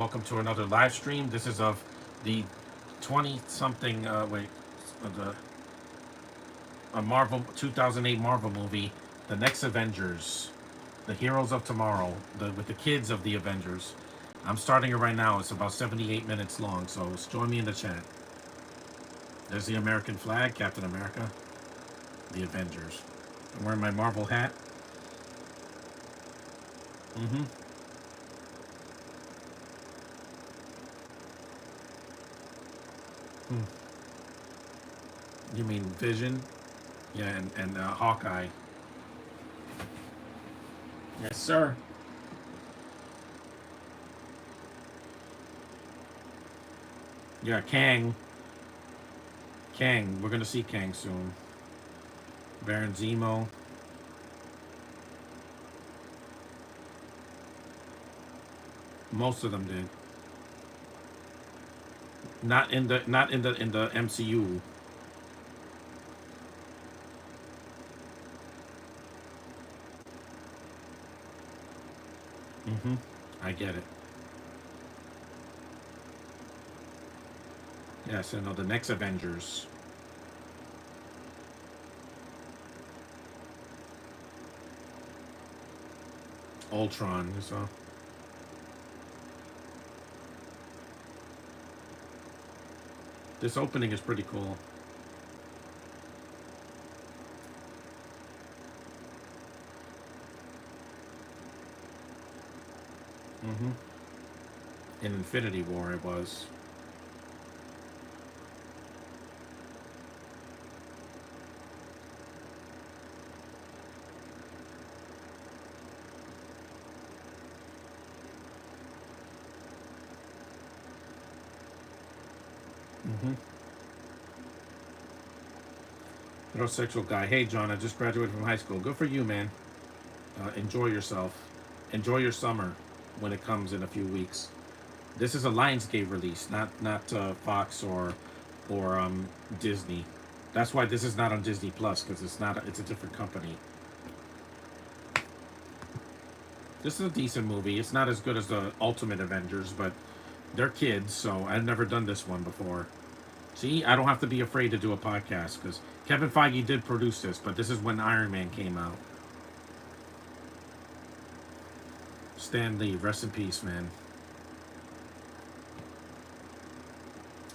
Welcome to another live stream. This is of the 20 something, the a Marvel 2008 Marvel movie, The Next Avengers, The Heroes of Tomorrow, with the kids of the Avengers. I'm starting it right now. It's about 78 minutes long, so join me in the chat. There's the American flag, Captain America, the Avengers. I'm wearing my Marvel hat. Mm-hmm. Hmm. You mean Vision? Yeah, and Hawkeye. Yes, sir. Yeah, Kang. Kang. We're gonna see Kang soon. Baron Zemo. Most of them did. Not in the MCU. Mm-hmm. I get it. Yes, I know the next Avengers. Ultron. So this opening is pretty cool. Mm-hmm. In Infinity War, it was. Mm-hmm. Heterosexual guy. Hey, John, I just graduated from high school. Good for you, man. Enjoy yourself. Enjoy your summer when it comes in a few weeks. This is a Lionsgate release, not Fox or Disney. That's why this is not on Disney Plus because it's not. It's a different company. This is a decent movie. It's not as good as the Ultimate Avengers, but they're kids, so I've never done this one before. See, I don't have to be afraid to do a podcast because Kevin Feige did produce this, but this is when Iron Man came out. Stan Lee, rest in peace, man.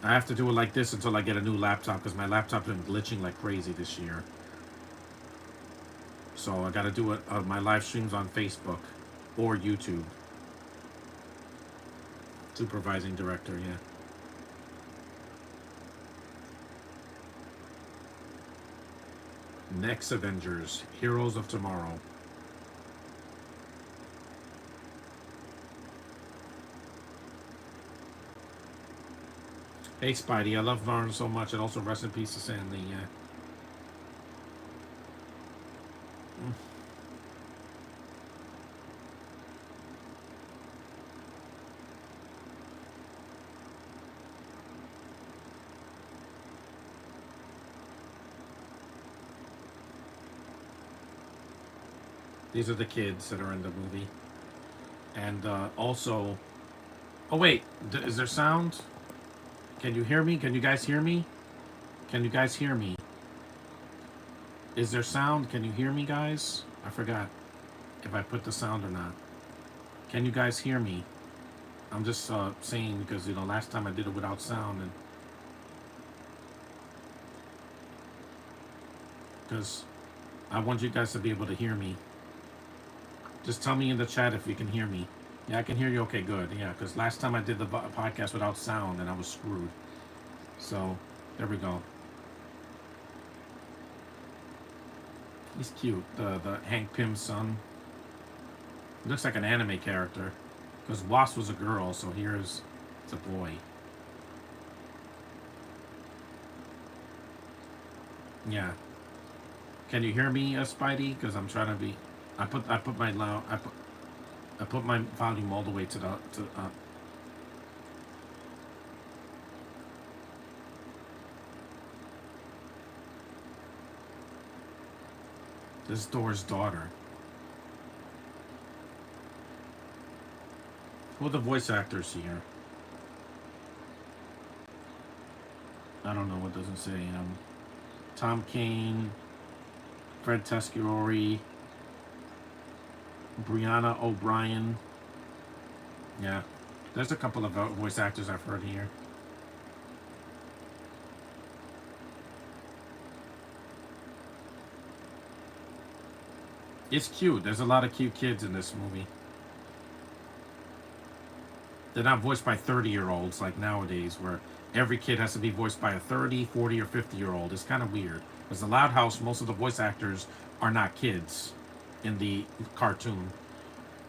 I have to do it like this until I get a new laptop because my laptop's been glitching like crazy this year. So I got to do it. My live streams on Facebook or YouTube. Supervising director, yeah. Next Avengers, Heroes of Tomorrow. Hey Spidey, I love Varn so much, and also rest in peace to Stanley. Yeah. These are the kids that are in the movie, and also. Oh wait, is there sound? Can you hear me? Can you guys hear me? Can you guys hear me? Is there sound? Can you hear me, guys? I forgot if I put the sound or not. Can you guys hear me? I'm just saying because last time I did it without sound, and because I want you guys to be able to hear me. Just tell me in the chat if you can hear me. Yeah, I can hear you. Okay, good. Yeah, because last time I did the podcast without sound, and I was screwed. So there we go. He's cute. The Hank Pym's son. He looks like an anime character. Because Wasp was a girl, so here's it's a boy. Yeah. Can you hear me, Spidey? Because I'm trying to be. I put my loud. I put my volume all the way to the to. This Thor's daughter. Who are the voice actors here? I don't know. It doesn't say. Tom Kane, Fred Teschiori, Brianna O'Brien. Yeah, there's a couple of voice actors I've heard here. It's cute. There's a lot of cute kids in this movie. They're not voiced by 30-year-olds like nowadays, where every kid has to be voiced by a 30, 40, or 50-year-old. It's kind of weird. Because the Loud House, most of the voice actors are not kids in the cartoon.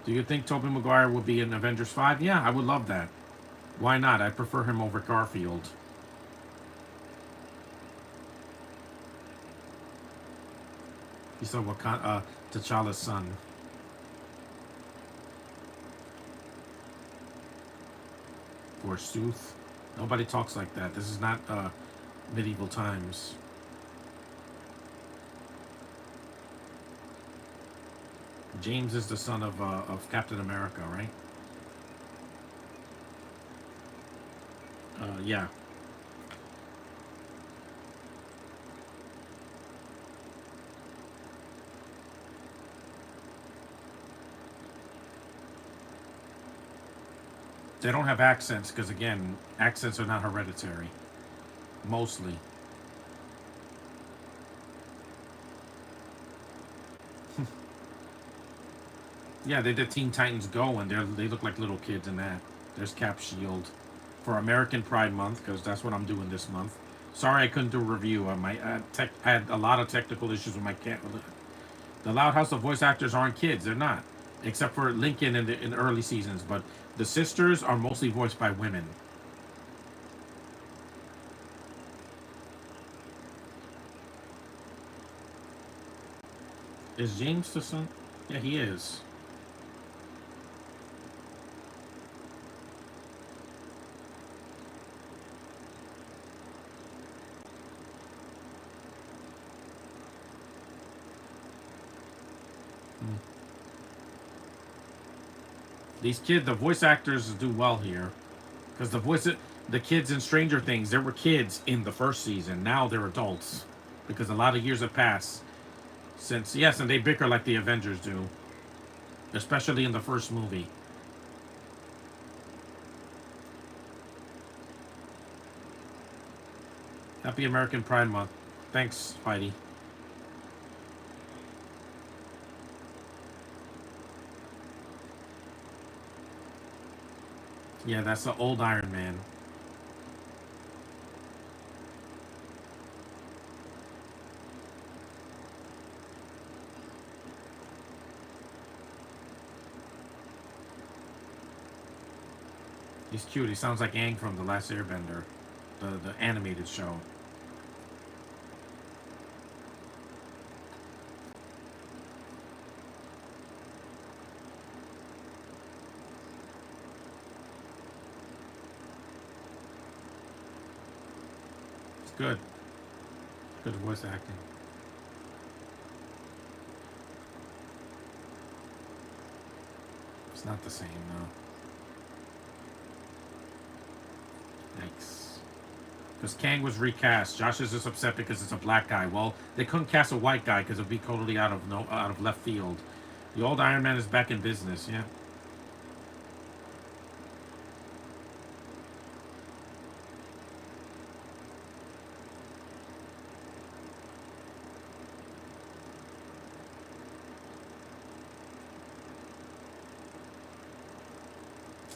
Do you think Tobey Maguire will be in Avengers 5? Yeah, I would love that. Why not? I prefer him over Garfield. He's T'Challa's son. Forsooth. Nobody talks like that. This is not medieval times. James is the son of Captain America, right? Yeah. They don't have accents because, again, accents are not hereditary. Mostly. Yeah, they did Teen Titans Go, and they look like little kids in that. There's Cap Shield for American Pride Month because that's what I'm doing this month. Sorry I couldn't do a review. Had a lot of technical issues with my cat. The Loud House of voice actors aren't kids. They're not, except for Lincoln in the early seasons. But the sisters are mostly voiced by women. Is James the son? Yeah, he is. Hmm. These kids, the voice actors do well here, because the kids in Stranger Things, there were kids in the first season. Now they're adults, because a lot of years have passed since. Yes, and they bicker like the Avengers do, especially in the first movie. Happy American Pride Month. Thanks, Spidey. Yeah, that's the old Iron Man. He's cute. He sounds like Aang from The Last Airbender, the animated show. It's good. Good voice acting. It's not the same, no. Yikes. Because Kang was recast. Josh is just upset because it's a black guy. Well, they couldn't cast a white guy because it'd be totally out of left field. The old Iron Man is back in business. Yeah.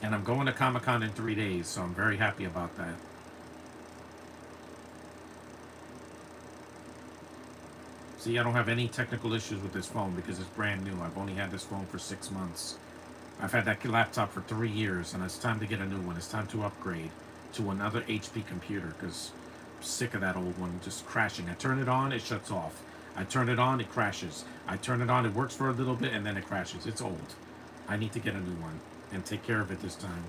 And I'm going to Comic Con in 3 days, so I'm very happy about that. See, I don't have any technical issues with this phone because it's brand new. I've only had this phone for 6 months. I've had that laptop for 3 years, and it's time to get a new one. It's time to upgrade to another HP computer because I'm sick of that old one just crashing. I turn it on, it shuts off. I turn it on, it crashes. I turn it on, it works for a little bit, and then it crashes. It's old. I need to get a new one and take care of it this time.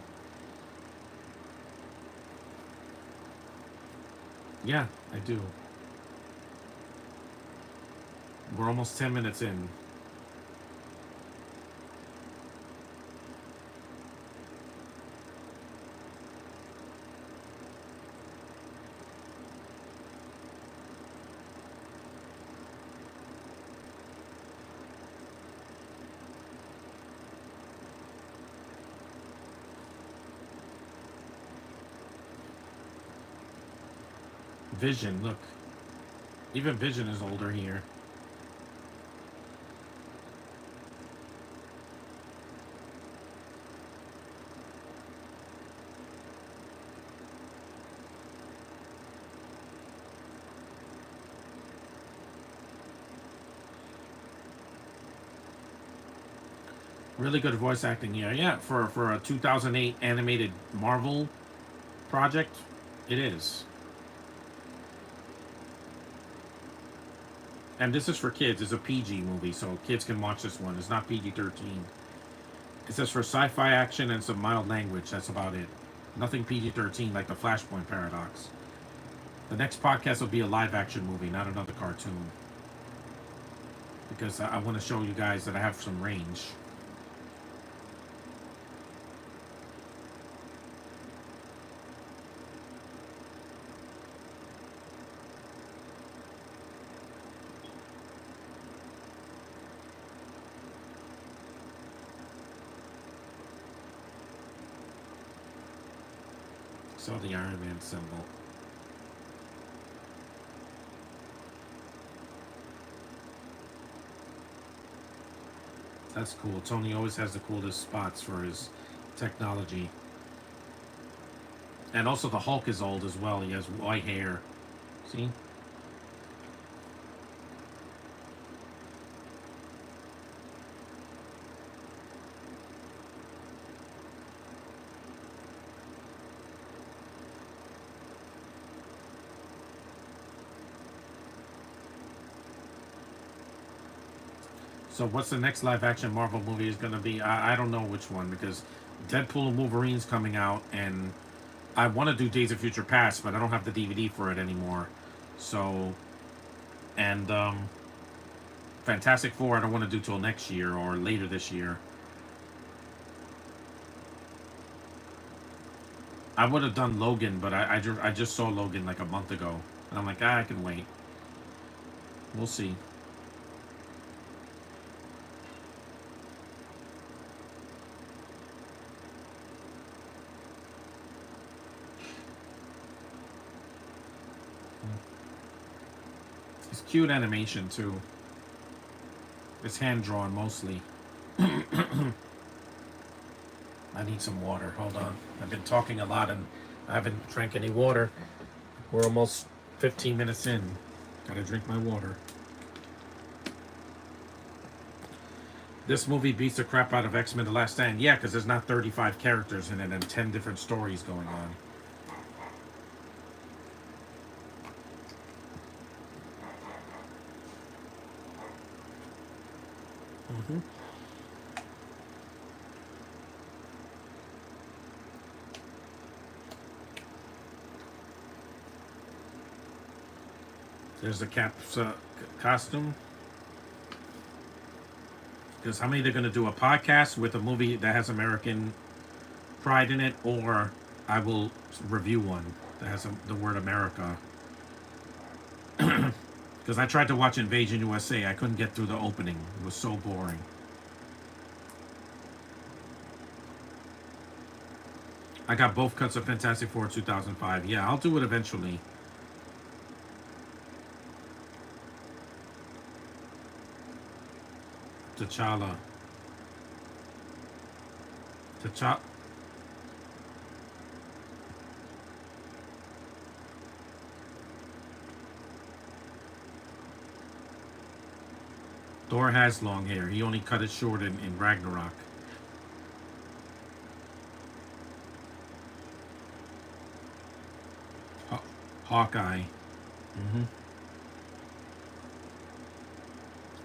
Yeah, I do. We're almost 10 minutes in. Vision, look. Even Vision is older here. Really good voice acting here. Yeah, for a 2008 animated Marvel project, it is. And this is for kids. It's a PG movie, so kids can watch this one. It's not PG-13. It says for sci-fi action and some mild language. That's about it. Nothing PG-13 like the Flashpoint Paradox. The next podcast will be a live-action movie, not another cartoon. Because I want to show you guys that I have some range. So the Iron Man symbol. That's cool. Tony always has the coolest spots for his technology. And also the Hulk is old as well. He has white hair. See? So what's the next live action Marvel movie is going to be? I don't know which one because Deadpool and Wolverine's coming out and I want to do Days of Future Past, but I don't have the DVD for it anymore. So, and Fantastic Four I don't want to do till next year or later this year. I would have done Logan, but I just saw Logan like a month ago. And I'm like, I can wait. We'll see. It's cute animation too. It's hand drawn mostly. I need some water. Hold on. I've been talking a lot and I haven't drank any water. We're almost 15 minutes in. Gotta drink my water. This movie beats the crap out of X-Men The Last Stand. Yeah, because there's not 35 characters in it and 10 different stories going on. Mm-hmm. There's the Cap's costume. Because how many they're going to do a podcast with a movie that has American pride in it, or I will review one that has the word America. Because I tried to watch Invasion USA, I couldn't get through the opening. It was so boring. I got both cuts of Fantastic Four 2005. Yeah, I'll do it eventually. T'Challa. T'Challa. Thor has long hair. He only cut it short in Ragnarok. Hawkeye. Mm-hmm.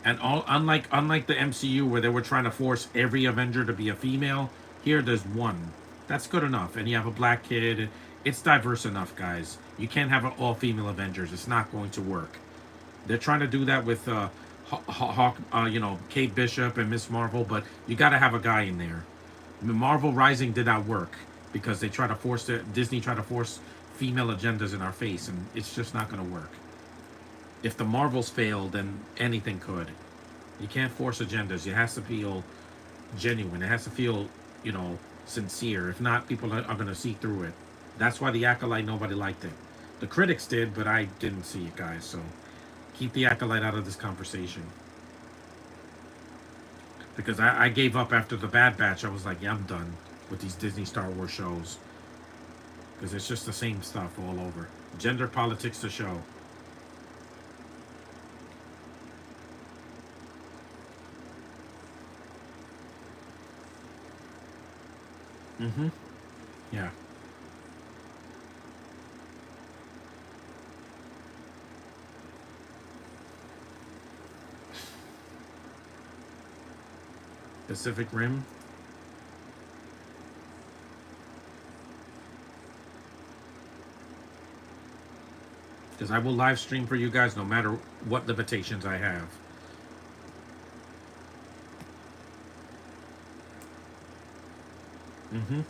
And unlike the MCU where they were trying to force every Avenger to be a female, here there's one. That's good enough. And you have a black kid. It's diverse enough, guys. You can't have an all-female Avengers. It's not going to work. They're trying to do that with Hawk, Kate Bishop and Miss Marvel, but you got to have a guy in there. Marvel Rising did not work because they try to force Disney tried to force female agendas in our face, and it's just not going to work. If the Marvels fail, then anything could. You can't force agendas. It has to feel genuine. It has to feel, sincere. If not, people are going to see through it. That's why the Acolyte, nobody liked it. The critics did, but I didn't see it, guys. So keep the Acolyte out of this conversation. Because I gave up after the Bad Batch. I was like, yeah, I'm done with these Disney Star Wars shows. Because it's just the same stuff all over. Gender politics to show. Mm-hmm. Yeah. Pacific Rim. Because I will live stream for you guys no matter what limitations I have. Mm-hmm.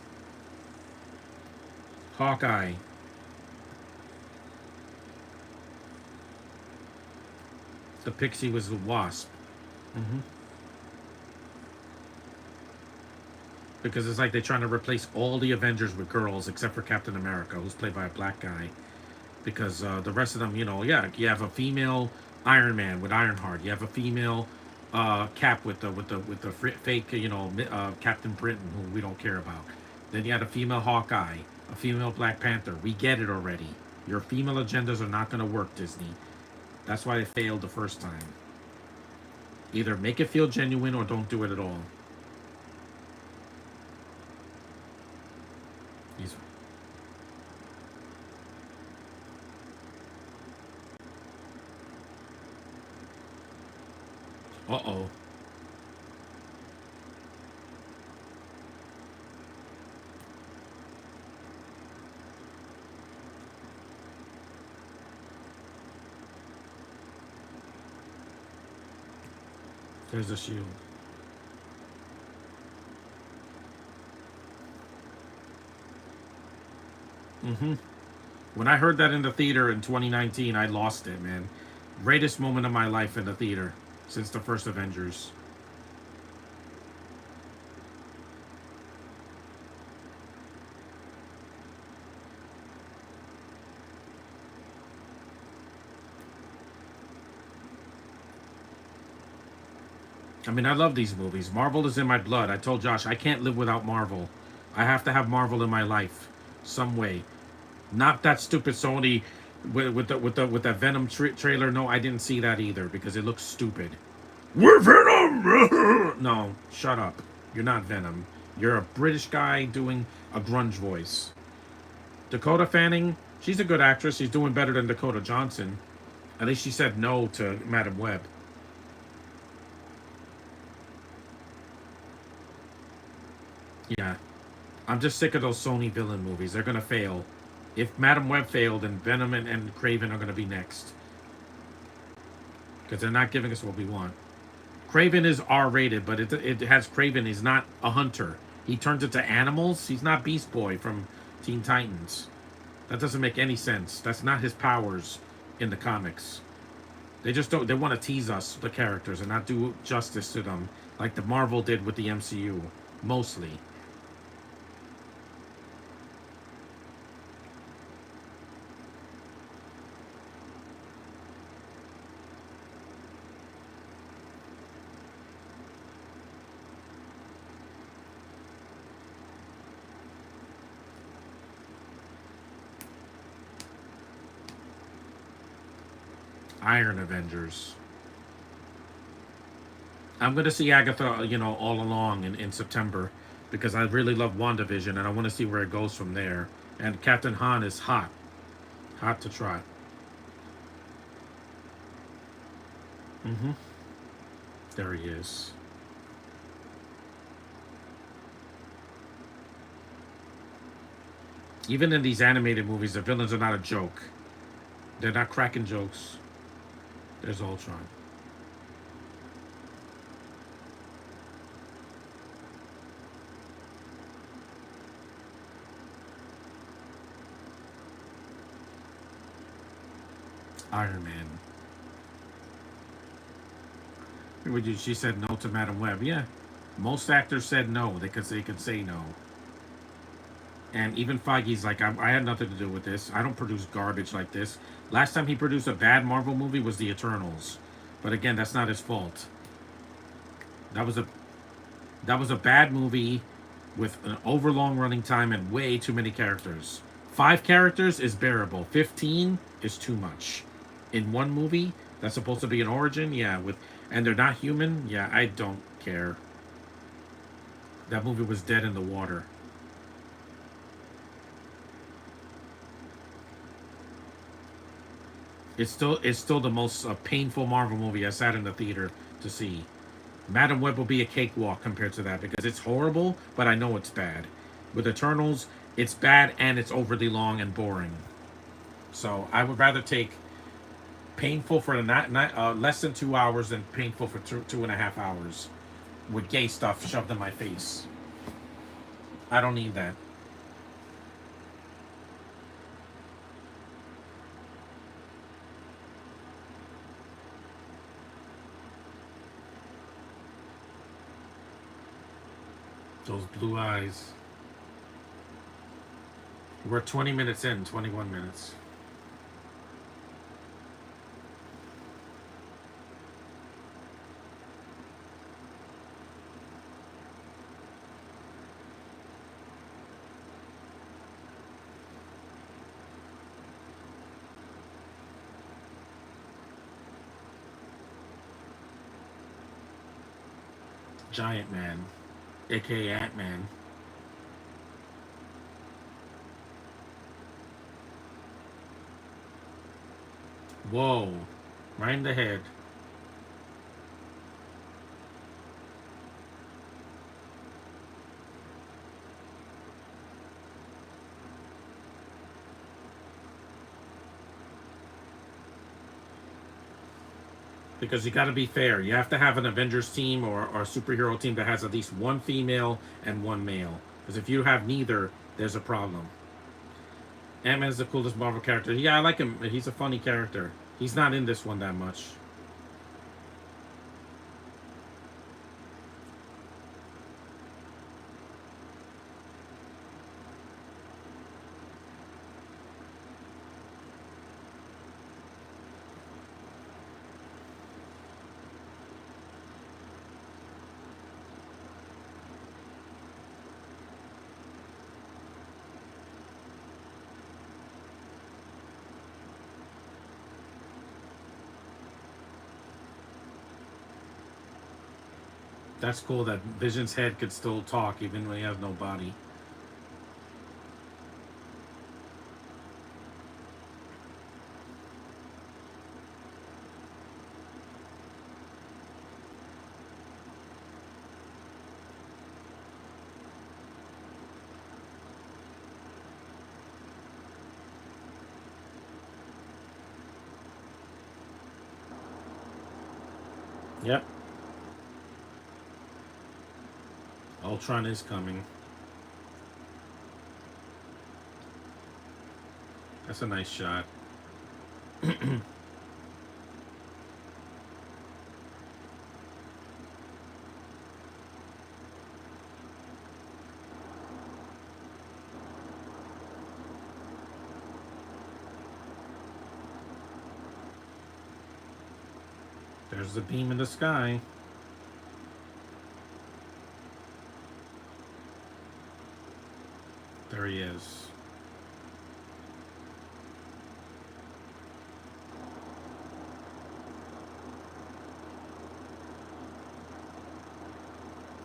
Hawkeye. The Pixie was the Wasp. Mm-hmm. Because it's like they're trying to replace all the Avengers with girls except for Captain America, who's played by a black guy. Because the rest of them, yeah, you have a female Iron Man with Ironheart. You have a female Cap with the fake, Captain Britain, who we don't care about. Then you had a female Hawkeye, a female Black Panther. We get it already. Your female agendas are not going to work, Disney. That's why they failed the first time. Either make it feel genuine or don't do it at all. He's, uh-oh. There's a shield. Mm-hmm. When I heard that in the theater in 2019, I lost it, man. Greatest moment of my life in the theater since the first Avengers. I mean, I love these movies. Marvel is in my blood. I told Josh I can't live without Marvel. I have to have Marvel in my life, some way. Not that stupid Sony with that Venom trailer. No, I didn't see that either because it looks stupid. We're Venom. No, shut up. You're not Venom. You're a British guy doing a grunge voice. Dakota Fanning, she's a good actress. She's doing better than Dakota Johnson. At least she said no to Madam Web. Yeah, I'm just sick of those Sony villain movies. They're gonna fail. If Madam Web failed, then Venom and Craven are gonna be next because they're not giving us what we want. Craven is R-rated, but it has Craven. He's not a hunter. He turns into animals. He's not Beast Boy from Teen Titans. That doesn't make any sense. That's not his powers in the comics. They just don't. They want to tease us, the characters, and not do justice to them, like the Marvel did with the MCU, mostly. Iron Avengers. I'm gonna see Agatha, all along in September, because I really love WandaVision and I want to see where it goes from there. And Captain Han is hot, hot to try. Mm-hmm. There he is. Even in these animated movies, the villains are not a joke. They're not cracking jokes. There's Ultron. Iron Man. She said no to Madam Web. Yeah, most actors said no because they could say no. And even Feige's like, I had nothing to do with this. I don't produce garbage like this. Last time he produced a bad Marvel movie was The Eternals. But again, that's not his fault. That was a that was a bad movie with an overlong running time and way too many characters. 5 characters is bearable. 15 is too much. In one movie that's supposed to be an origin, yeah, with and they're not human, yeah, I don't care. That movie was dead in the water. It's still the most painful Marvel movie I sat in the theater to see. Madam Web will be a cakewalk compared to that because it's horrible, but I know it's bad. With Eternals, it's bad and it's overly long and boring. So I would rather take painful for less than 2 hours than painful for 2.5 hours with gay stuff shoved in my face. I don't need that. Those blue eyes. We're 20 minutes in, 21 minutes. Giant Man, aka Ant Man. Whoa, right in the head. Because you got to be fair. You have to have an Avengers team or a superhero team that has at least one female and one male. Because if you have neither, there's a problem. Ant-Man is the coolest Marvel character. Yeah, I like him. He's a funny character. He's not in this one that much. That's cool that Vision's head could still talk even when he has no body. Yep. Ultron is coming. That's a nice shot. There's the beam in the sky. There he is.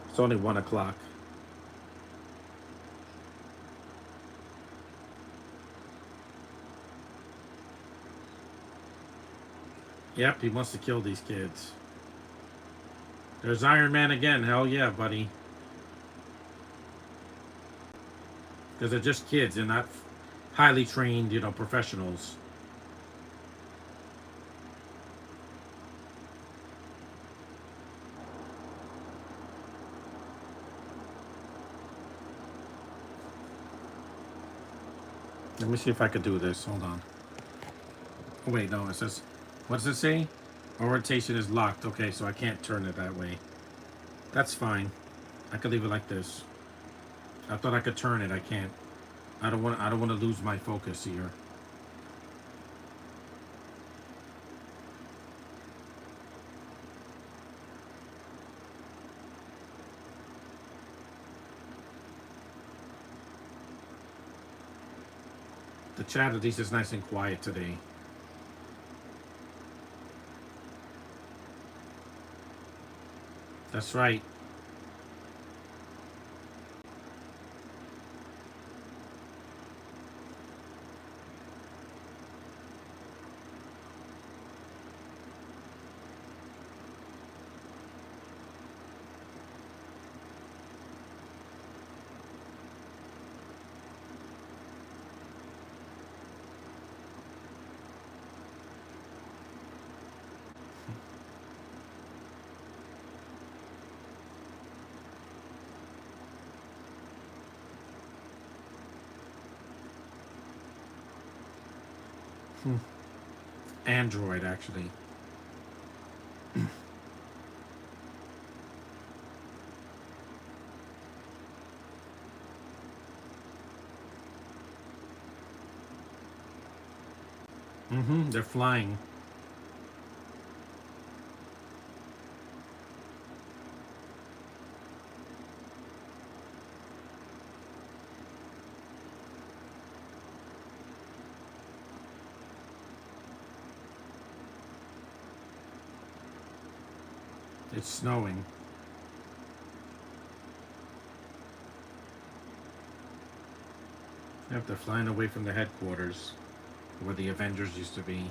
It's only 1 o'clock. Yep, he wants to kill these kids. There's Iron Man again. Hell yeah, buddy. Because they're just kids. They're not highly trained, professionals. Let me see if I could do this. Hold on. Oh, wait, no, it says, what does it say? Orientation is locked. Okay, so I can't turn it that way. That's fine. I could leave it like this. I thought I could turn it. I can't. I don't want to lose my focus here. The chat at least is nice and quiet today. That's right. Android, actually. They're flying. It's snowing. Yep, they're flying away from the headquarters where the Avengers used to be.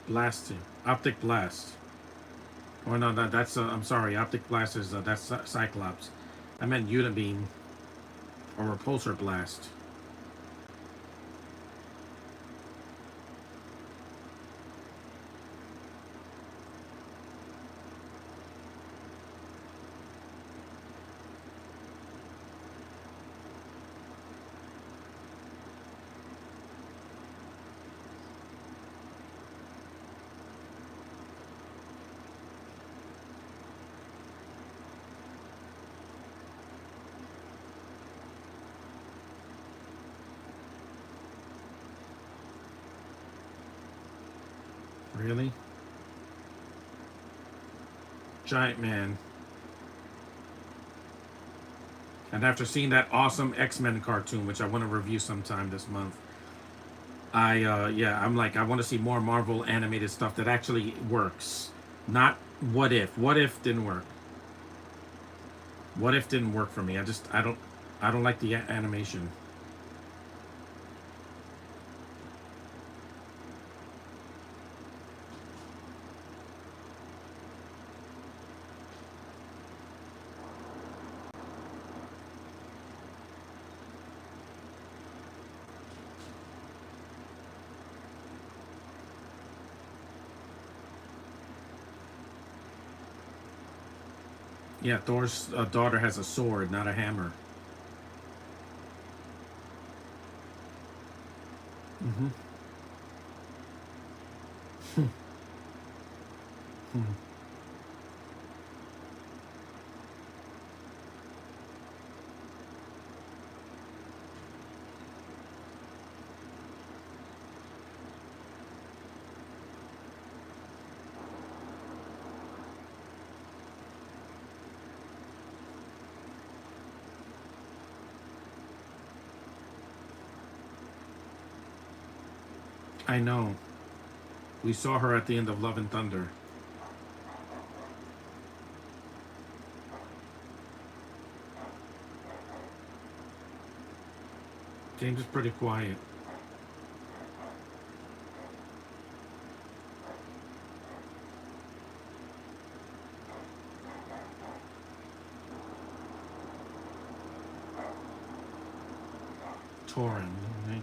Blasting. Optic blast. Oh no, that's I'm sorry. Optic blast is that's Cyclops. I meant Unibeam or repulsor blast. Really? Giant Man. And after seeing that awesome X-Men cartoon, which I want to review sometime this month, I'm like, I want to see more Marvel animated stuff that actually works. Not What If. What If didn't work. What If didn't work for me. I don't like the animation. Yeah, Thor's daughter has a sword, not a hammer. Mm-hmm. I know. We saw her at the end of Love and Thunder. James is pretty quiet. Torin, right?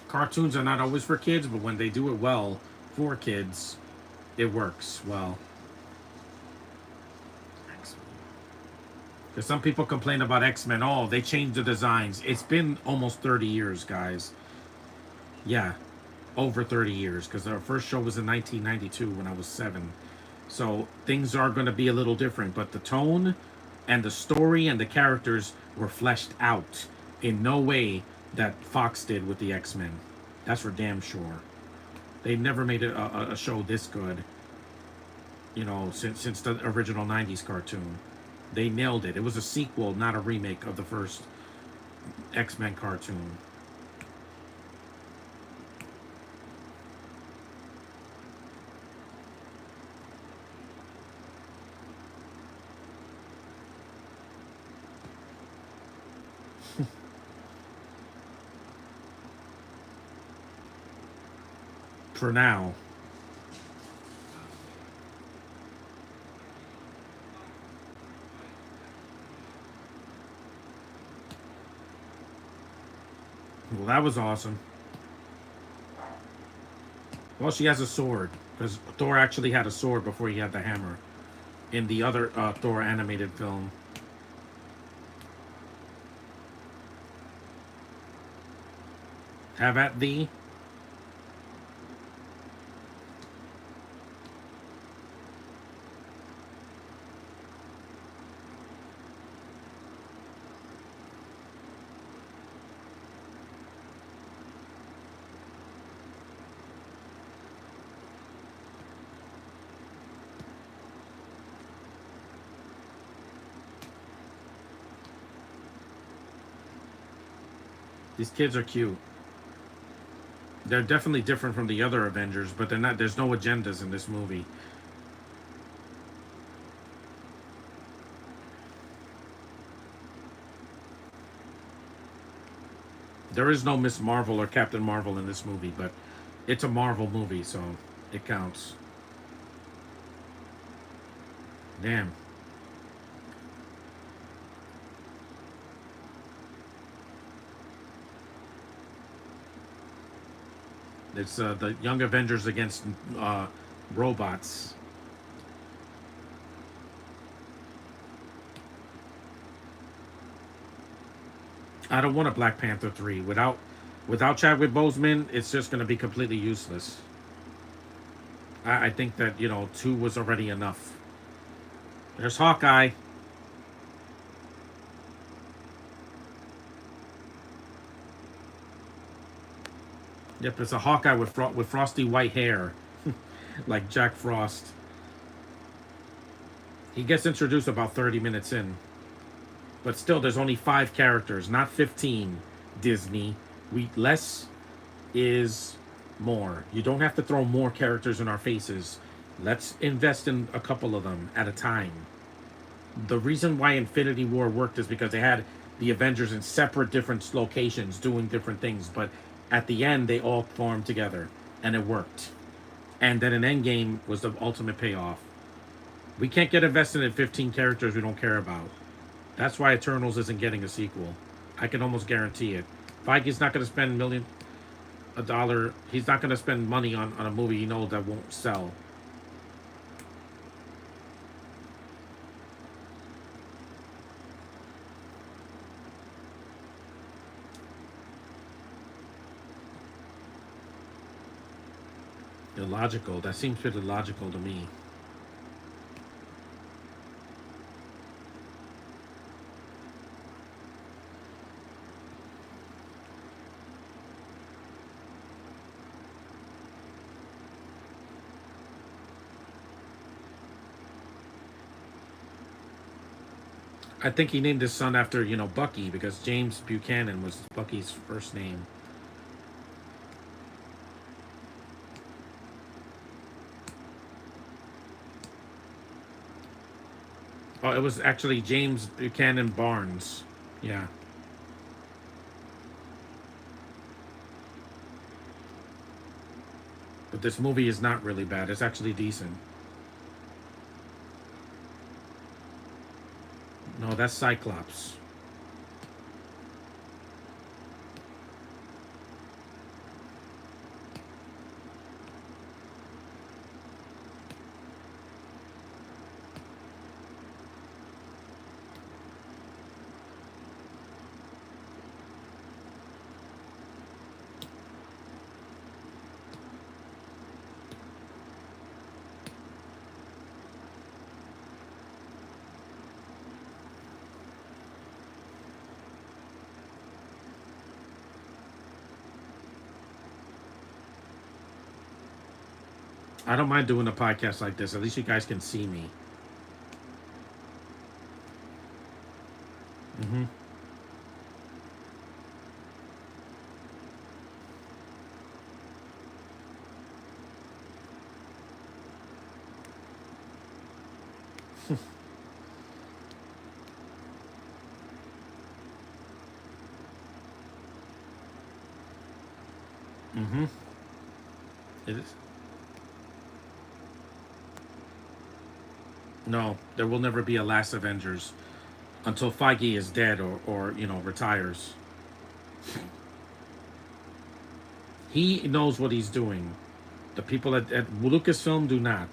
Cartoons are not always for kids, but when they do it well for kids, it works well. Because some people complain about X-Men. Oh, they changed the designs. It's been almost 30 years, guys. Yeah, over 30 years. Because our first show was in 1992 when I was 7. So things are going to be a little different. But the tone and the story and the characters were fleshed out in no way that Fox did with the X-Men. That's for damn sure. They never made a show this good, you know, since the original 90s cartoon. They nailed it. It was a sequel, not a remake of the first X-Men cartoon. For now. Well, that was awesome. Well, she has a sword. Because Thor actually had a sword before he had the hammer. In the other Thor animated film. Have at thee. These kids are cute. They're definitely different from the other Avengers, but they're not. There's no agendas in this movie. There is no Miss Marvel or Captain Marvel in this movie, but it's a Marvel movie, so it counts. Damn. It's the Young Avengers against robots. I don't want a Black Panther 3. Without Chadwick Boseman, it's just going to be completely useless. I think that, you know, 2 was already enough. There's Hawkeye. Yep, it's a Hawkeye with frosty white hair. Like Jack Frost. He gets introduced about 30 minutes in. But still, there's only 5 characters, not 15, Disney. Less is more. You don't have to throw more characters in our faces. Let's invest in a couple of them at a time. The reason why Infinity War worked is because they had the Avengers in separate different locations doing different things, but at the end they all formed together and it worked. And then an Endgame was the ultimate payoff. We can't get invested in 15 characters we don't care about. That's why Eternals isn't getting a sequel. I can almost guarantee it. Feige's not going to spend $1. He's not going to spend money on a movie he knows that won't sell. Illogical. That seems pretty logical to me. I think he named his son after, you know, Bucky, because James Buchanan was Bucky's first name. Oh, it was actually James Buchanan Barnes. Yeah. But this movie is not really bad. It's actually decent. No, that's Cyclops. I don't mind doing a podcast like this. At least you guys can see me. Mm-hmm. Mm-hmm. It is. No, there will never be a last Avengers until Feige is dead or retires. He knows what he's doing. The people at Lucasfilm do not.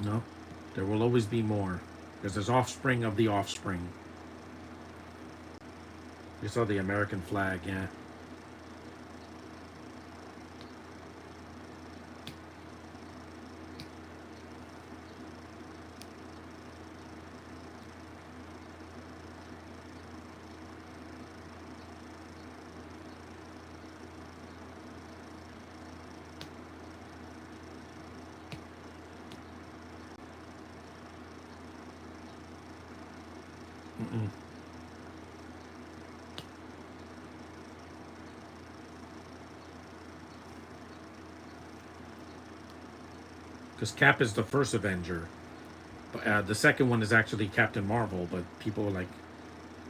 No, there will always be more because there's offspring of the offspring. You saw the American flag, yeah. Because Cap is the first Avenger. But the second one is actually Captain Marvel, but people are like,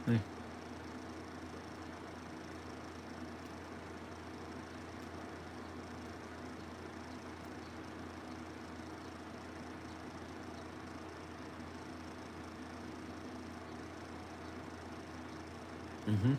eh. Mm-hmm.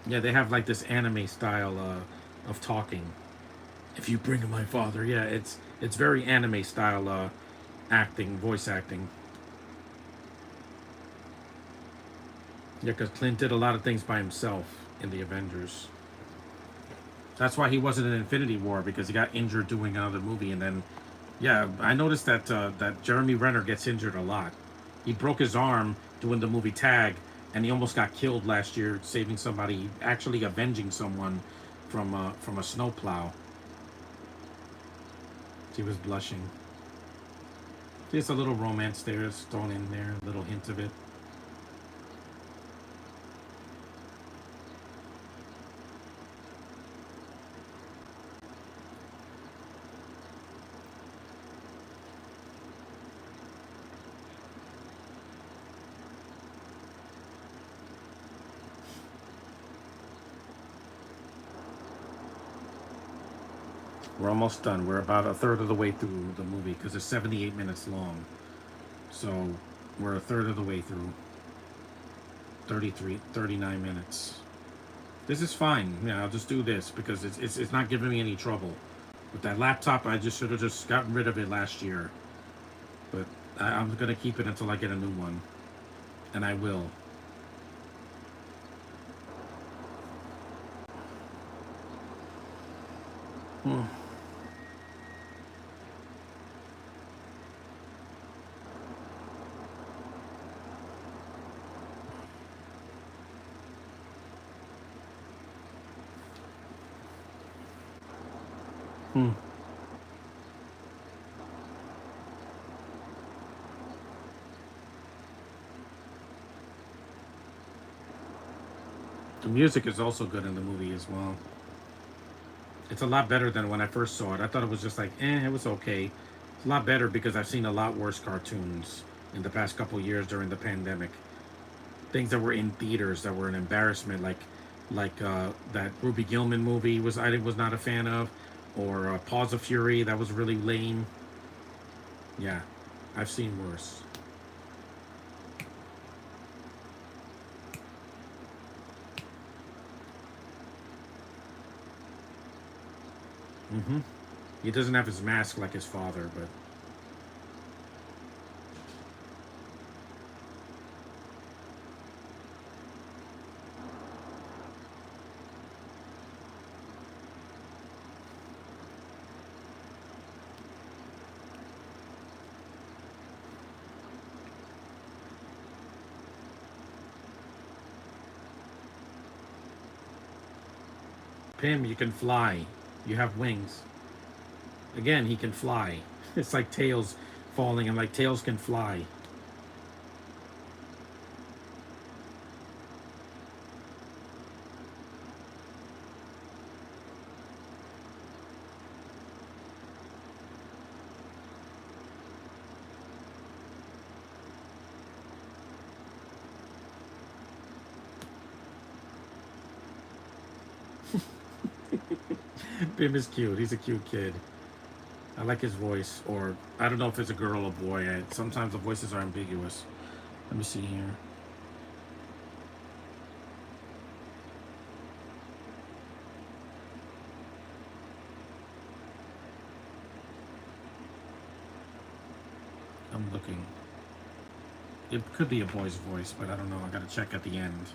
Yeah, they have like this anime style of talking. If you bring my father, yeah, it's very anime style acting, voice acting. Yeah, because Clint did a lot of things by himself in the Avengers. That's why he wasn't in Infinity War because he got injured doing another movie, and then yeah, I noticed that Jeremy Renner gets injured a lot. He broke his arm doing the movie Tag, and he almost got killed last year saving somebody, actually avenging someone from a snowplow. She was blushing. Just a little romance there is thrown in there, a little hint of it. We're almost done. We're about a third of the way through the movie because it's 78 minutes long. So we're a third of the way through. 33, 39 minutes. This is fine. Yeah, I'll just do this because it's not giving me any trouble. With that laptop, I just should have just gotten rid of it last year. But I'm gonna keep it until I get a new one, and I will. Hmm. Hmm. The music is also good in the movie as well. It's a lot better than when I first saw it. I thought it was just like, it was okay. It's a lot better because I've seen a lot worse cartoons in the past couple years during the pandemic. Things that were in theaters that were an embarrassment, like that Ruby Gillman movie was not a fan of, or Paws of Fury that was really lame. Yeah, I've seen worse. Mm-hmm. He doesn't have his mask like his father, but Pym, you can fly. You have wings. Again, he can fly. It's like Tails falling, and like Tails can fly. Pym is cute. He's a cute kid. I like his voice, or I don't know if it's a girl or boy. Sometimes the voices are ambiguous. Let me see here. I'm looking. It could be a boy's voice, but I don't know. I gotta check at the end.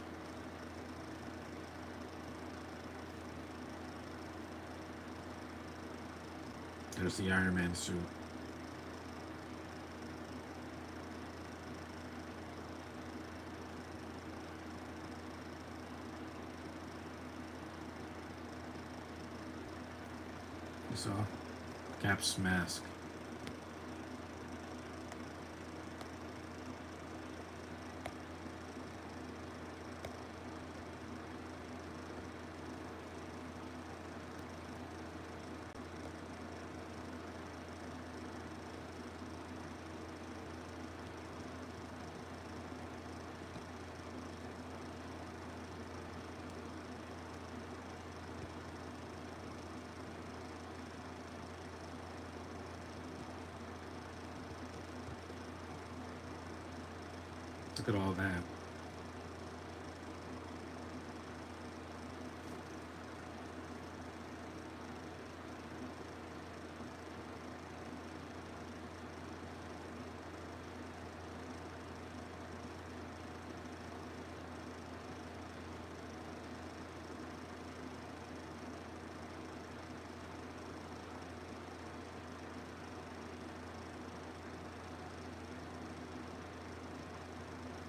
There's the Iron Man suit. You saw Cap's mask. Look at all that.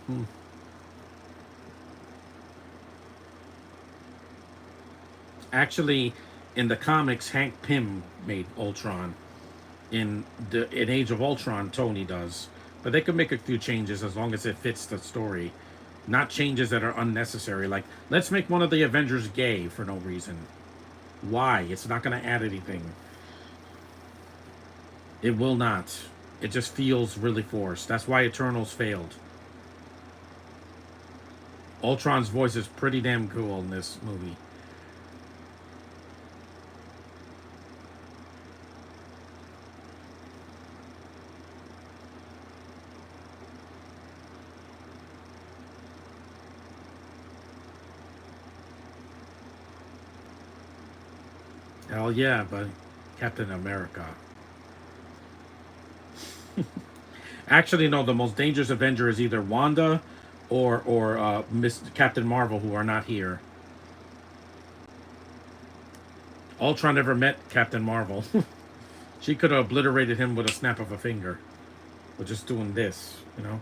Hmm. Actually, in the comics, Hank Pym made Ultron. In Age of Ultron, Tony does. But they could make a few changes as long as it fits the story. Not changes that are unnecessary. Like, let's make one of the Avengers gay for no reason. Why? It's not going to add anything. It will not. It just feels really forced. That's why Eternals failed. Ultron's voice is pretty damn cool in this movie. Hell yeah, but Captain America. Actually, no. The most dangerous Avenger is either Wanda or Miss Captain Marvel, who are not here. Ultron never met Captain Marvel. She could have obliterated him with a snap of a finger, with just doing this, you know.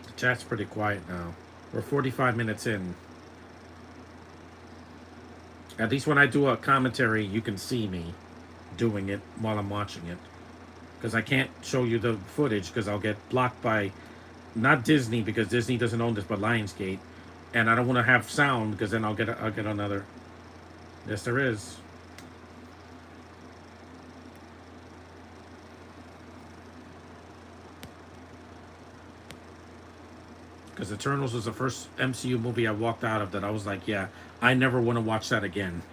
The chat's pretty quiet now. We're 45 minutes in. At least when I do a commentary, you can see me doing it while I'm watching it. Because I can't show you the footage because I'll get blocked by not Disney, because Disney doesn't own this, but Lionsgate, and I don't want to have sound because then I'll get another. Yes, there is. Because Eternals was the first MCU movie I walked out of that I was like, yeah, I never want to watch that again.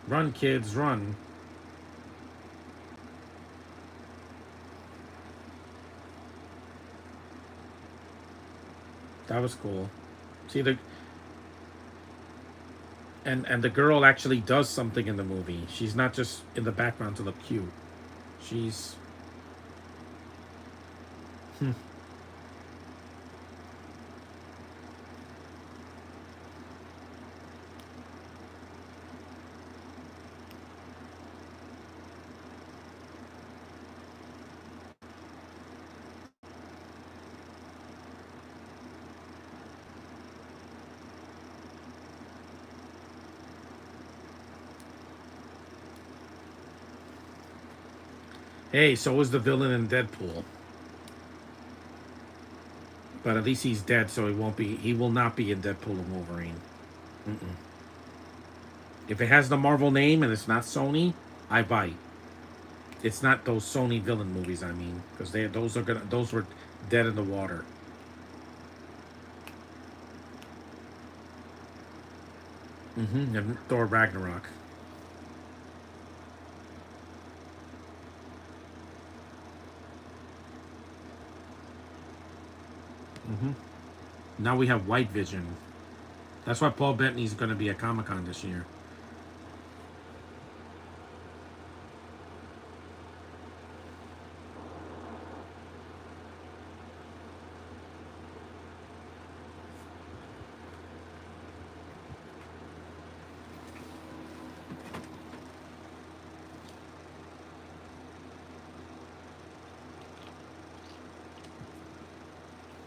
Run, kids, run. That was cool. See the and the girl actually does something in the movie. She's not just in the background to look cute. She's hey, so is the villain in Deadpool. But at least he's dead, so he won't be. He will not be in Deadpool and Wolverine. Mm-mm. If it has the Marvel name and it's not Sony, I bite. It's not those Sony villain movies. I mean, because those were dead in the water. And Thor Ragnarok. Now we have White Vision. That's why Paul Bettany's going to be at Comic Con this year.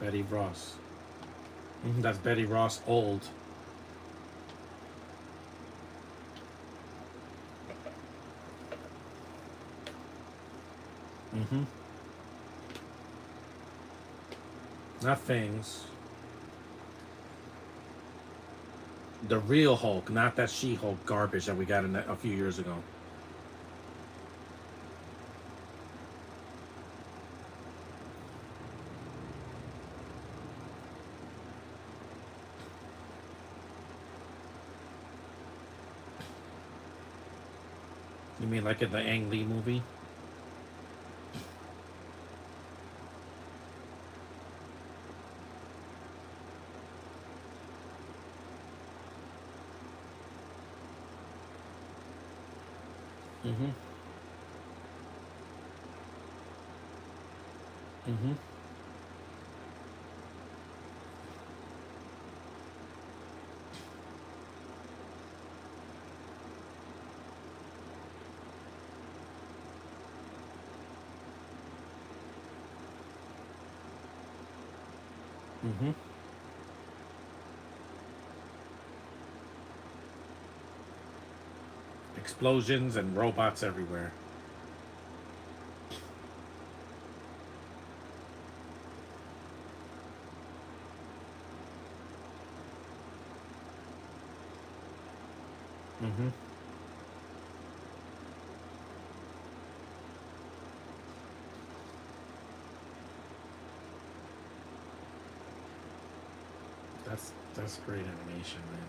Betty Ross. That's Betty Ross old. Mm-hmm. Not Fangs. The real Hulk, not that She-Hulk garbage that we got in a few years ago. You mean like in the Ang Lee movie? Mm-hmm. Mm-hmm. Mm-hmm. Explosions and robots everywhere. Mm-hmm. That's great animation, man.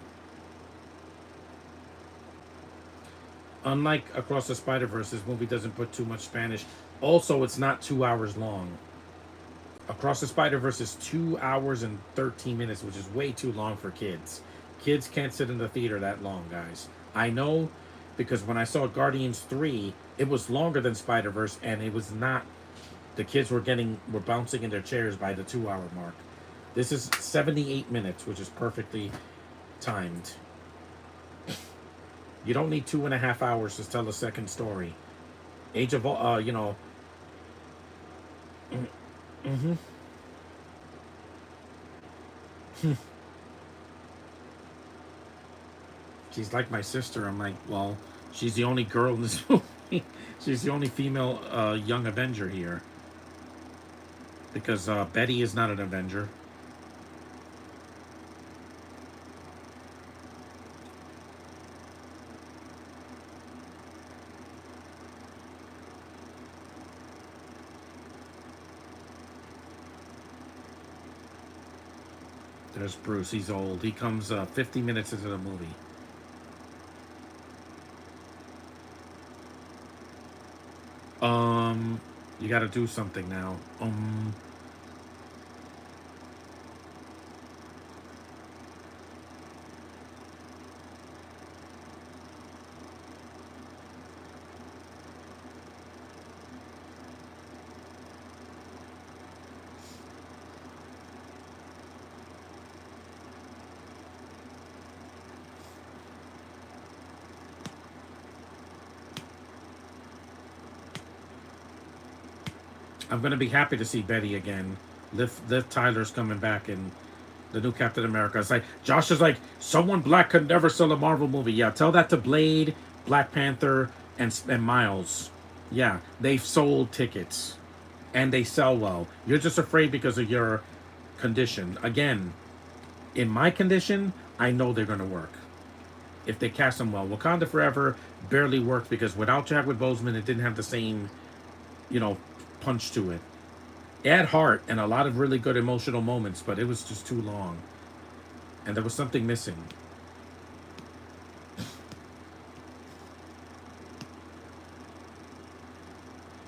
Unlike Across the Spider Verse, this movie doesn't put too much Spanish. Also, it's not 2 hours long. Across the Spider Verse is 2 hours and 13 minutes, which is way too long for kids. Kids can't sit in the theater that long, guys. I know because when I saw Guardians 3, it was longer than Spider Verse, and it was not. The kids were bouncing in their chairs by the 2 hour mark. This is 78 minutes, which is perfectly timed. You don't need 2.5 hours to tell a second story. Age of you know. Mm-hmm. She's like my sister. I'm like, well, she's the only girl in this movie. She's the only female young Avenger here because Betty is not an Avenger. There's Bruce. He's old. He comes 50 minutes into the movie. Um, you got to do something now. I'm gonna be happy to see Betty again. Liv Tyler's coming back in the new Captain America. It's like Josh is like, someone black could never sell a Marvel movie. Yeah, tell that to Blade, Black Panther, and Miles. Yeah, they've sold tickets and they sell well. You're just afraid because of your condition. Again, in my condition, I know they're gonna work if they cast them well. Wakanda Forever barely worked because without Chadwick Boseman, it didn't have the same, you know, punch to it. It had heart and a lot of really good emotional moments, but it was just too long, and there was something missing.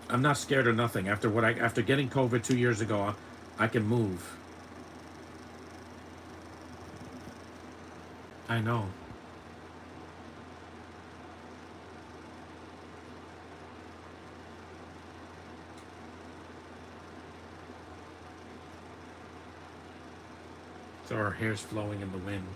I'm not scared of nothing. After getting COVID 2 years ago, I can move. I know. So our hair's flowing in the wind.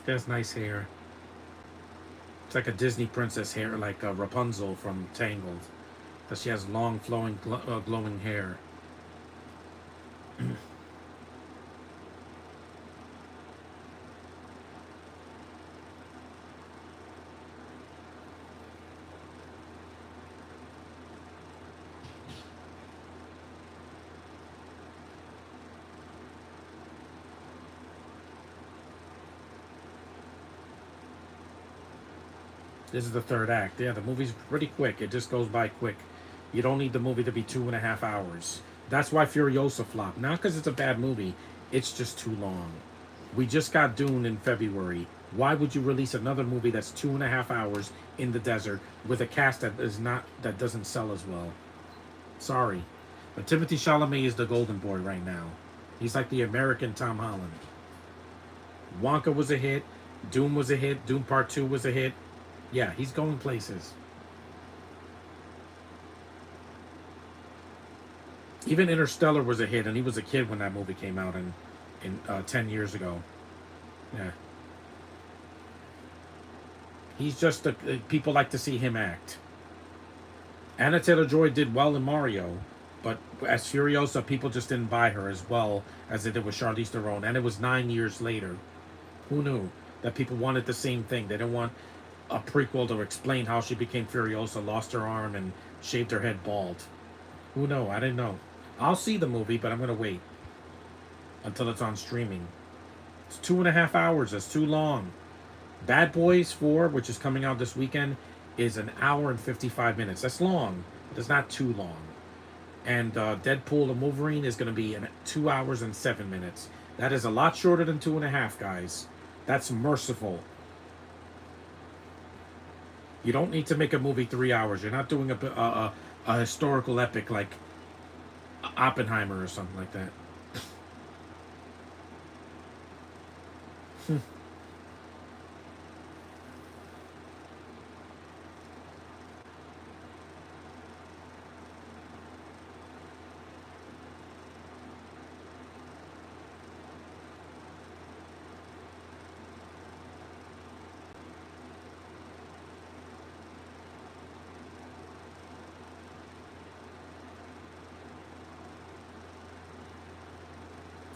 She has nice hair. It's like a Disney princess hair, like Rapunzel from Tangled. That she has long, flowing, glowing hair. This is the third act. Yeah, the movie's pretty quick. It just goes by quick. You don't need the movie to be 2.5 hours. That's why Furiosa flopped. Not because it's a bad movie. It's just too long. We just got Dune in February. Why would you release another movie that's 2.5 hours in the desert with a cast that doesn't sell as well? Sorry, but Timothy Chalamet is the golden boy right now. He's like the American Tom Holland. Wonka was a hit. Doom was a hit. Doom Part 2 was a hit. Yeah, he's going places. Even Interstellar was a hit, and he was a kid when that movie came out in 10 years ago. Yeah, he's just people like to see him act. Anna Taylor Joy did well in Mario, but as Furiosa, people just didn't buy her as well as they did with Charlize Theron, and it was 9 years later. Who knew that people wanted the same thing? They didn't want a prequel to explain how she became Furiosa, lost her arm, and shaved her head bald. Who know? I didn't know. I'll see the movie, but I'm gonna wait until it's on streaming. It's 2.5 hours. That's too long. Bad Boys 4, which is coming out this weekend, is an hour and 55 minutes. That's long, but it's not too long. And Deadpool and Wolverine is going to be in 2 hours and 7 minutes. That is a lot shorter than 2.5, guys. That's merciful. You don't need to make a movie 3 hours. You're not doing a historical epic like Oppenheimer or something like that.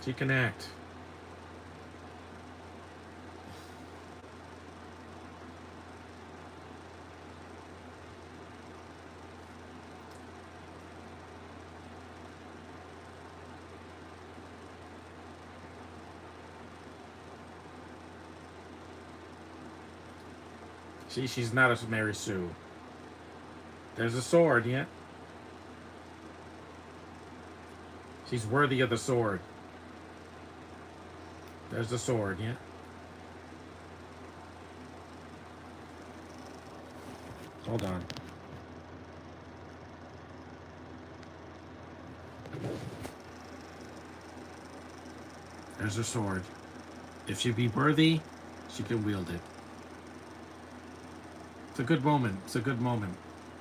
She can act. She's not a Mary Sue. There's a sword, yeah. She's worthy of the sword. There's the sword, yeah. Hold on. There's her sword. If she be worthy, she can wield it. It's a good moment. It's a good moment.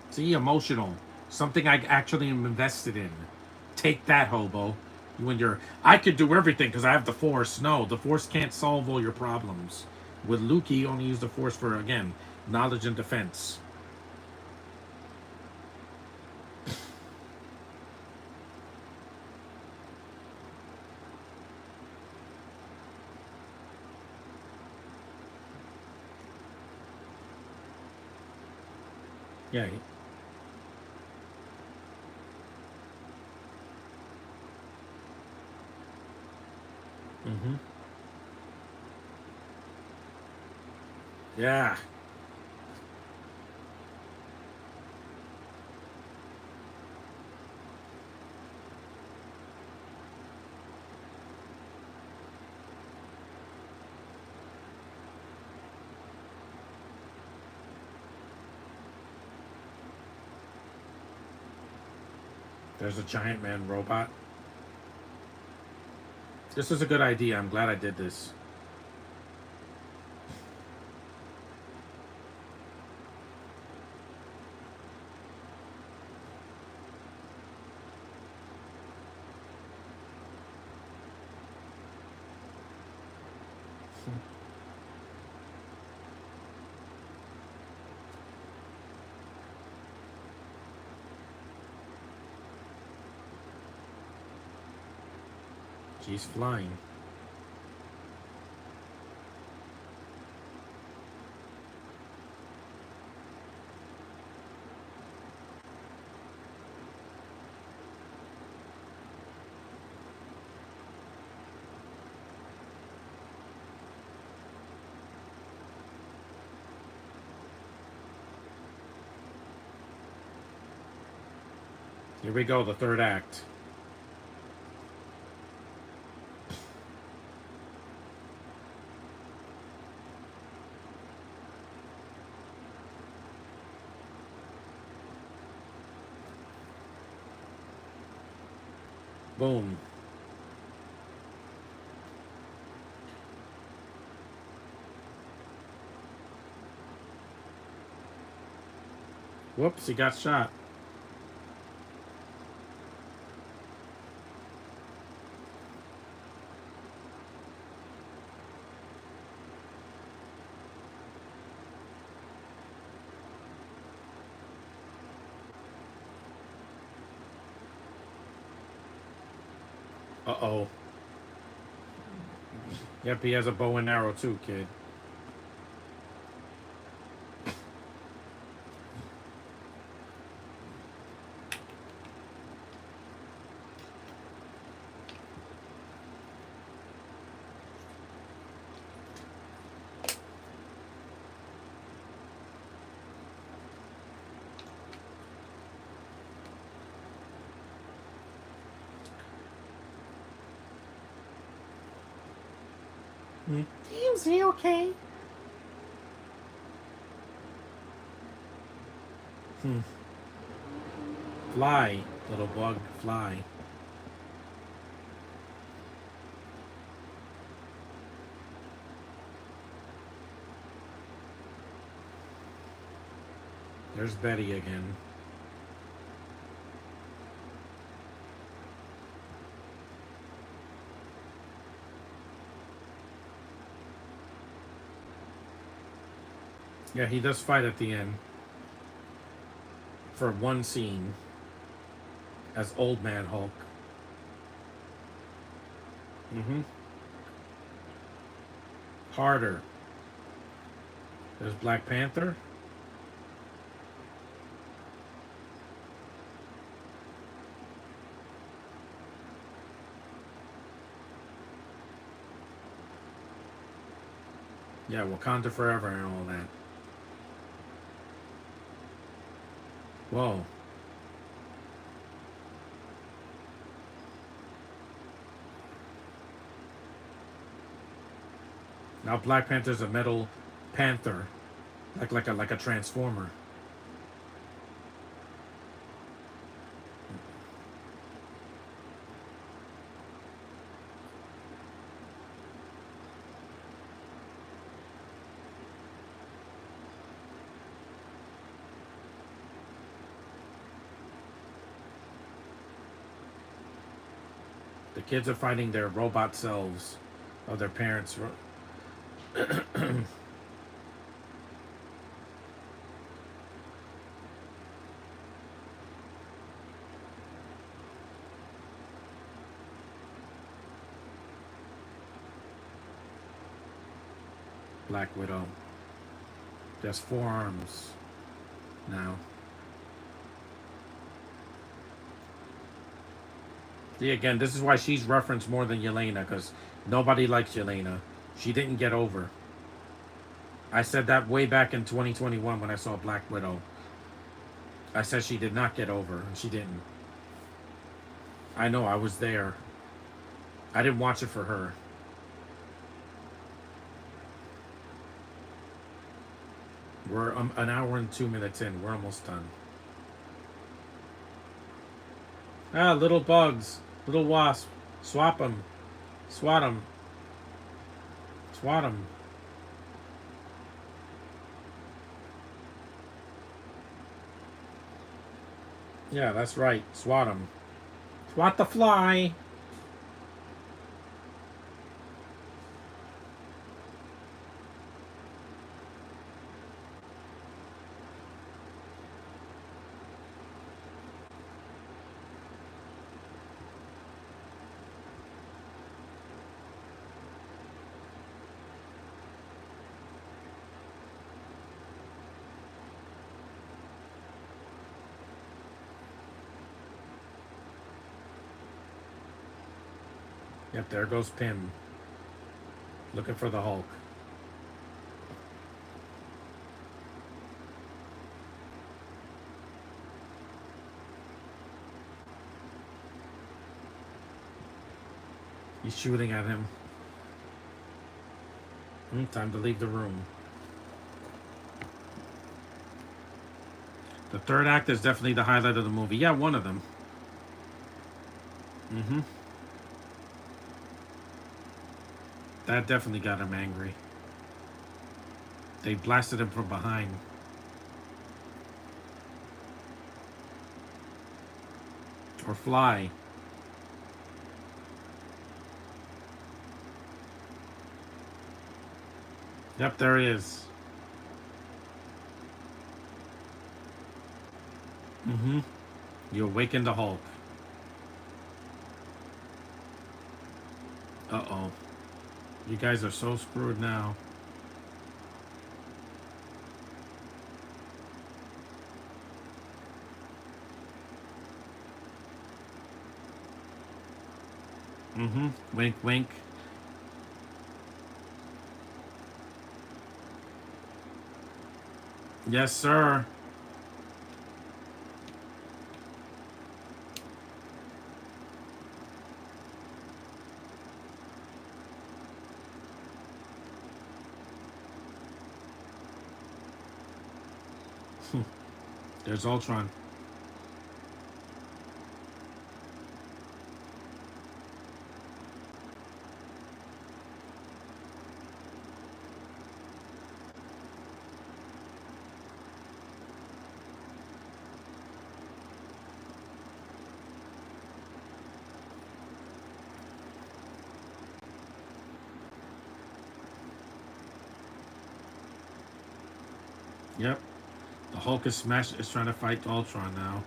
See, emotional. Something I actually am invested in. Take that, hobo. When you're, I could do everything because I have the Force. No, the Force can't solve all your problems. With Luke, he only used the Force for, again, knowledge and defense. Yeah. Mm-hmm. Yeah. There's a giant man robot. This is a good idea. I'm glad I did this. She's flying. Here we go, the third act. Boom. Whoops, he got shot. Uh-oh. Yep, he has a bow and arrow too, kid. Is he okay? Hmm. Fly, little bug, fly. There's Betty again. Yeah, he does fight at the end. For one scene. As Old Man Hulk. Mm-hmm. Harder. There's Black Panther. Yeah, Wakanda Forever and all that. Whoa. Now Black Panther's a metal panther. Like a transformer. The kids are fighting their robot selves of their parents. Black Widow. Just forearms now. See, again, this is why she's referenced more than Yelena, because nobody likes Yelena. She didn't get over. I said that way back in 2021 when I saw Black Widow. I said she did not get over, and she didn't. I know, I was there. I didn't watch it for her. We're an hour and 2 minutes in. We're almost done. Ah, little bugs. Little wasp. Swap them. Swat them. Swat them. Yeah, that's right. Swat them. Swat the fly. Yep, there goes Pym. Looking for the Hulk. He's shooting at him. Time to leave the room. The third act is definitely the highlight of the movie. Yeah, one of them. That definitely got him angry. They blasted him from behind. Or fly. Yep, there it is. You awaken the Hulk. Uh-oh. You guys are so screwed now. Wink, wink. Yes, sir. There's Ultron. Yep. The Hulk is trying to fight Ultron now.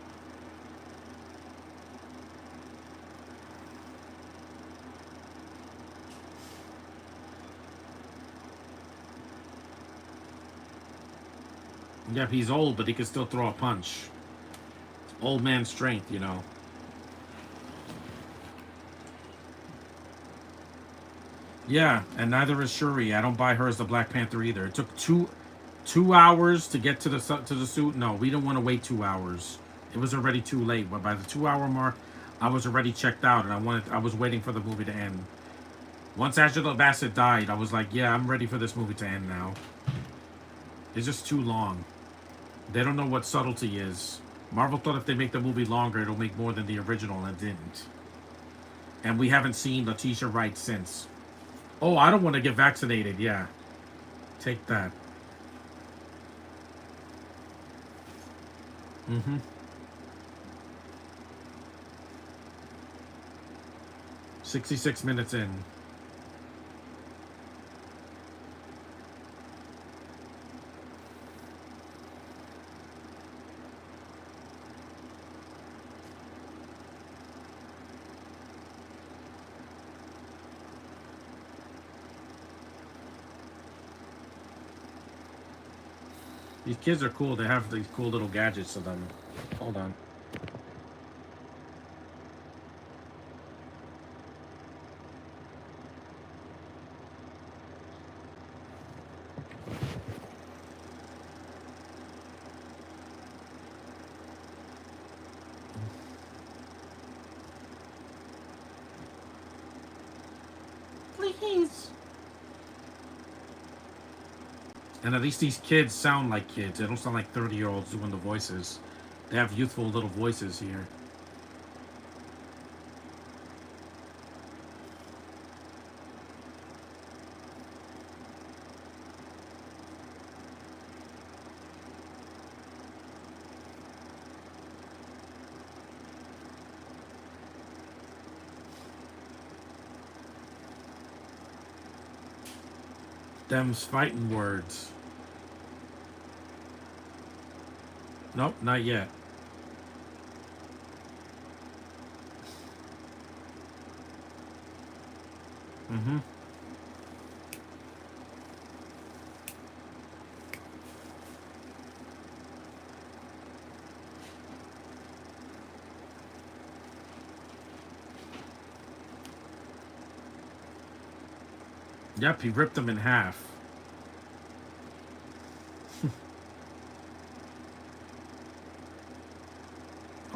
Yep, he's old, but he can still throw a punch. Old man strength, you know. Yeah, and neither is Shuri. I don't buy her as the Black Panther either. It took two hours to get to the suit. No, we don't want to wait 2 hours. It was already too late. But by the 2 hour mark, I was already checked out, and I was waiting for the movie to end. Once Angela Bassett died, I was like, yeah, I'm ready for this movie to end now. It's just too long. They don't know what subtlety is. Marvel thought if they make the movie longer, it'll make more than the original, and it didn't. And we haven't seen Letitia Wright since. Oh, I don't want to get vaccinated. Yeah. Take that. 66 minutes in. These kids are cool. They have these cool little gadgets to them. Hold on. Please. And at least these kids sound like kids. They don't sound like 30-year-olds doing the voices. They have youthful little voices here. Them's fighting words. Nope, not yet. Mm-hmm. Yep, he ripped them in half.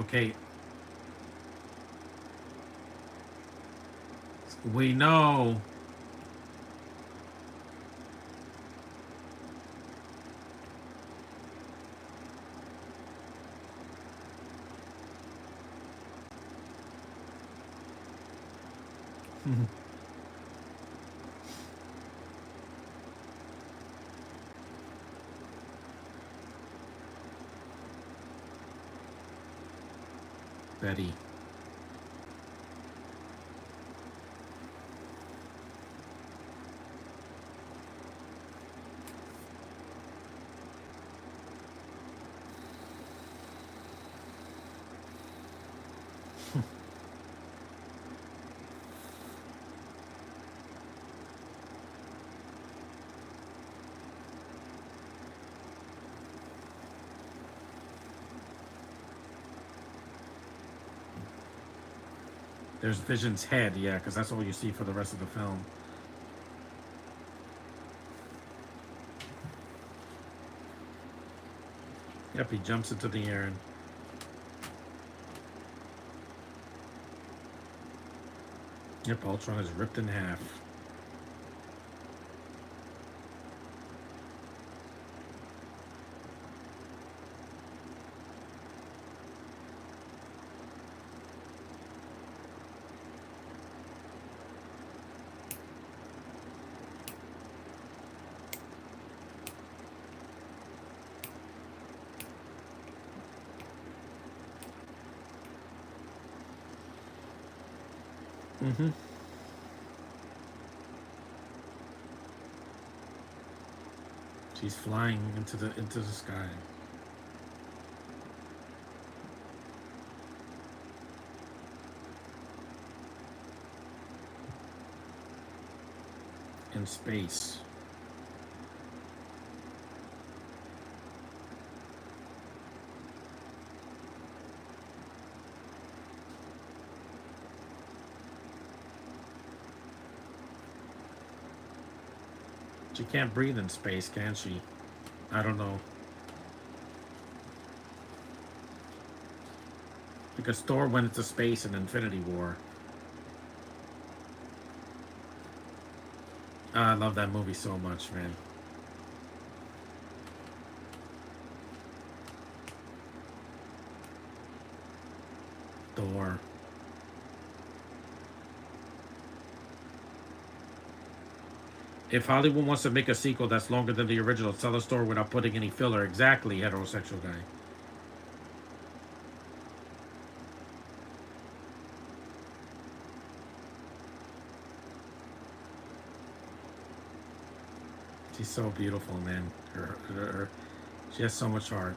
Okay. We know. Betty. There's Vision's head, yeah, because that's all you see for the rest of the film. Yep, he jumps into the air and... Yep, Ultron is ripped in half. Mm-hmm. She's flying into the sky. In space. She can't breathe in space, can she? I don't know. Because Thor went into space in Infinity War. I love that movie so much, man. Thor. If Hollywood wants to make a sequel that's longer than the original, tell a story without putting any filler. Exactly, heterosexual guy. She's so beautiful, man. She has so much heart.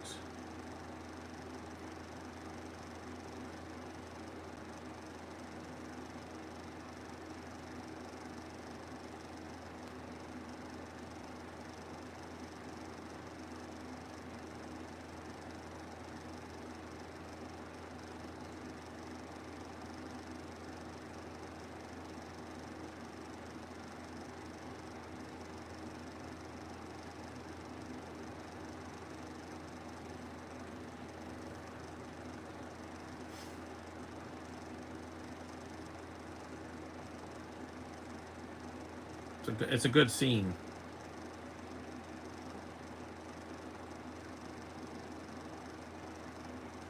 It's a good scene.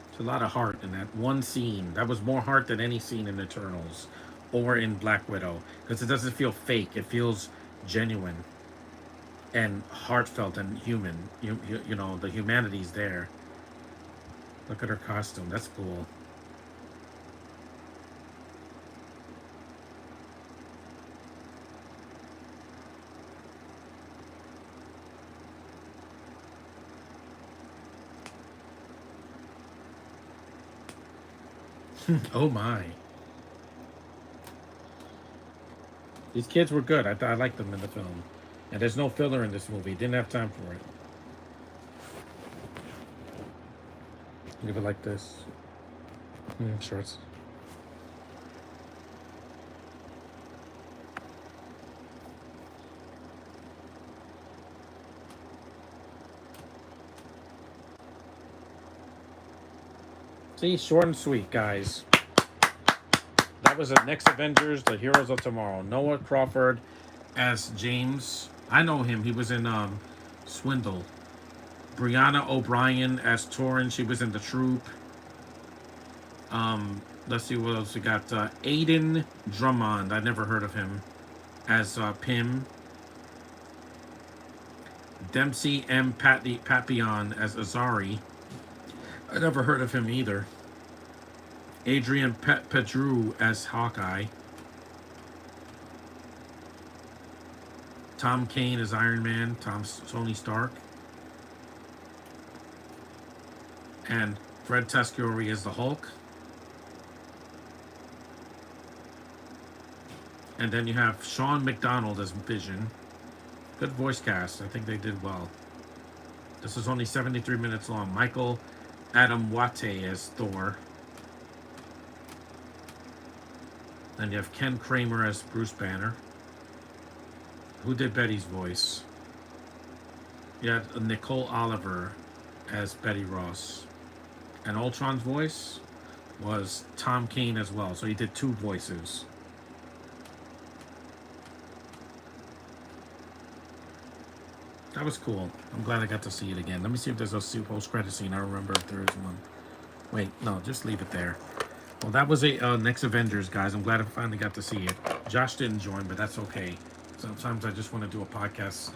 It's a lot of heart in that one scene. That was more heart than any scene in Eternals or in Black Widow because it doesn't feel fake. It feels genuine and heartfelt and human. You know the humanity's there. Look at her costume. That's cool. Oh my. These kids were good. I liked them in the film. And there's no filler in this movie. Didn't have time for it. Leave it like this. Shorts. See, short and sweet, guys. That was the next Avengers, the Heroes of Tomorrow. Noah Crawford as James. I know him. He was in Swindle. Brianna O'Brien as Torrin. She was in The Troop. Let's see what else we got. Aiden Drummond. I never heard of him as Pym. Dempsey M. Papillon as Azari. I never heard of him either. Adrian Pedrew as Hawkeye. Tom Kane as Iron Man. Tony Stark. And Fred Taskori as the Hulk. And then you have Sean McDonald as Vision. Good voice cast. I think they did well. This is only 73 minutes long. Michael Adam Wate as Thor. Then you have Ken Kramer as Bruce Banner. Who did Betty's voice? You had Nicole Oliver as Betty Ross. And Ultron's voice was Tom Kane as well. So he did two voices. That was cool. I'm glad I got to see it again. Let me see if there's a post-credit scene. I remember if there is one. Wait, no, just leave it there. Well, that was a next Avengers, guys. I'm glad I finally got to see it. Josh didn't join, but that's okay. Sometimes I just want to do a podcast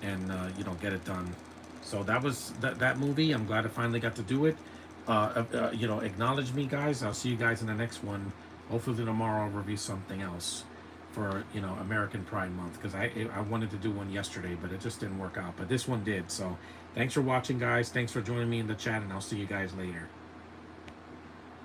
and get it done. So that was that movie. I'm glad I finally got to do it. Acknowledge me, guys. I'll see you guys in the next one. Hopefully tomorrow I'll review something else for American Pride Month, because I wanted to do one yesterday, but it just didn't work out. But this one did. So thanks for watching, guys. Thanks for joining me in the chat, and I'll see you guys later.